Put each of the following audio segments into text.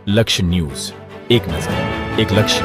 લક્ષ્ય ન્યૂઝ, એક નજર, એક લક્ષ્ય.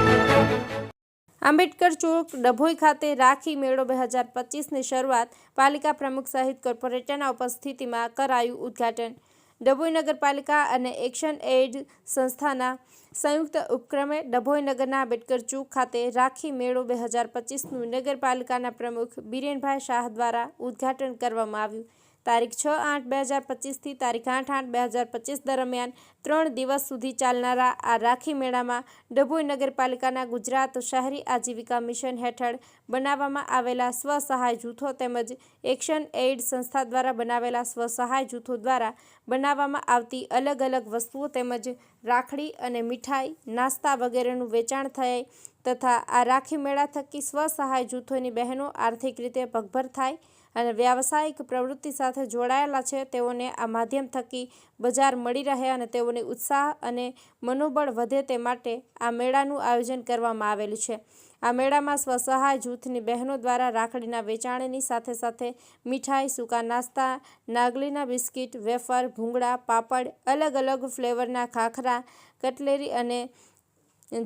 આંબેડકર ચોક ડભોઈ ખાતે રાખી મેળો 2025ની શરૂઆત પાલિકા પ્રમુખ સહિત કોર્પોરેટરના ઉપસ્થિતિમાં કરાયું ઉદ્ઘાટન. ડભોઈ નગરપાલિકા અને એક્શન એઇડ સંસ્થાના સંયુક્ત ઉપક્રમે ડભોઈ નગરના આંબેડકર ચોક ખાતે રાખી મેળો 2025નું નગરપાલિકાના પ્રમુખ બિરેનભાઈ શાહ દ્વારા ઉદ્ઘાટન કરવામાં આવ્યું. તારીખ 6/8/2025 થી તારીખ 8/8/2025 દરમિયાન 3 દિવસ સુધી ચાલનારા આ રાખી મેળામાં ડભોઈ નગરપાલિકાના ગુજરાત શહેરી આજીવિકા મિશન હેઠળ બનાવવામાં આવેલા સ્વસહાય જૂથો તેમજ એક્શન એઇડ સંસ્થા દ્વારા બનાવેલા સ્વસહાય જૂથો દ્વારા બનાવવામાં આવતી અલગ અલગ વસ્તુઓ તેમજ રાખડી અને મીઠાઈ, નાસ્તા વગેરેનું વેચાણ થાય તથા આ રાખી મેળા થકી સ્વસહાય જૂથોની બહેનો આર્થિક રીતે પગભર થાય અને વ્યાવસાયિક પ્રવૃત્તિ સાથે જોડાયેલા છે તેઓને આ માધ્યમ થકી બજાર મળી રહે અને તેઓને ઉત્સાહ અને મનોબળ વધે તે માટે આ મેળાનું આયોજન કરવામાં આવેલું છે. આ મેળામાં સ્વસહાય જૂથની બહેનો દ્વારા રાખડીના વેચાણની સાથે સાથે મીઠાઈ, સૂકા નાસ્તા, નાગલીના બિસ્કિટ, વેફર, ભૂંગળા, પાપડ, અલગ અલગ ફ્લેવરના ખાખરા, કટલેરી અને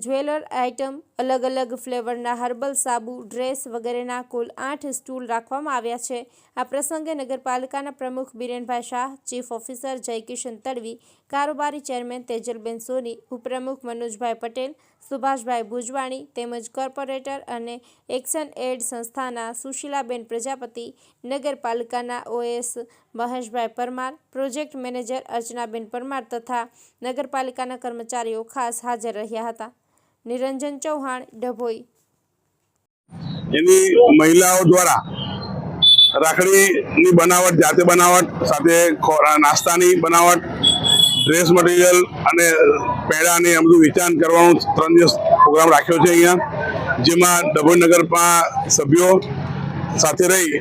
જ્વેલર આઇટમ, અલગ અલગ ફ્લેવરના હર્બલ સાબુ, ડ્રેસ વગેરેના કુલ 8 સ્ટોલ રાખવામાં આવ્યા છે. આ પ્રસંગે નગરપાલિકાના પ્રમુખ બિરેનભાઈ શાહ, ચીફ ઓફિસર જયકિશન તડવી, કારોબારી ચેરમેન તેજલબેન સોની, ઉપપ્રમુખ મનોજભાઈ પટેલ, સુભાષભાઈ ભુજવાણી તેમજ કોર્પોરેટર અને એક્શન એડ સંસ્થાના સુશીલાબેન પ્રજાપતિ, નગરપાલિકાના OS મહેશભાઈ પરમાર, પ્રોજેક્ટ મેનેજર અર્ચનાબેન પરમાર તથા નગરપાલિકાના કર્મચારીઓ ખાસ હાજર રહ્યા હતા. નિરંજન ચૌહાણ, ડભોઈ. એની મહિલાઓ દ્વારા રાખડીની બનાવટ, જાતે બનાવટ સાથે નાસ્તાની બનાવટ, ડ્રેસ મટીરિયલ અને પેડાની આ બધું વેચાણ કરવાનું 3 દિવસ પ્રોગ્રામ રાખ્યો છે અહીંયા, જેમાં ડભોઈ નગરના સભ્યો સાથે રહી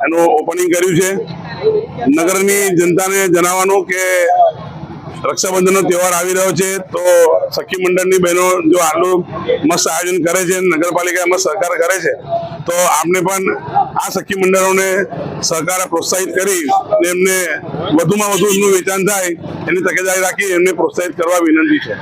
એનું ઓપનિંગ કર્યું છે. નગરની જનતાને જણાવવાનું કે રક્ષાબંધનનો તહેવાર આવી રહ્યો છે, તો સખી મંડળની બહેનો જો આટલું મસ્ત આયોજન કરે છે, નગરપાલિકા એમાં સહકાર કરે છે, તો આપણે પણ આ સખી મંડળોને સહકાર પ્રોત્સાહિત કરી એમને વધુમાં વધુ એમનું વેચાણ થાય એની તકેદારી રાખી એમને પ્રોત્સાહિત કરવા વિનંતી છે.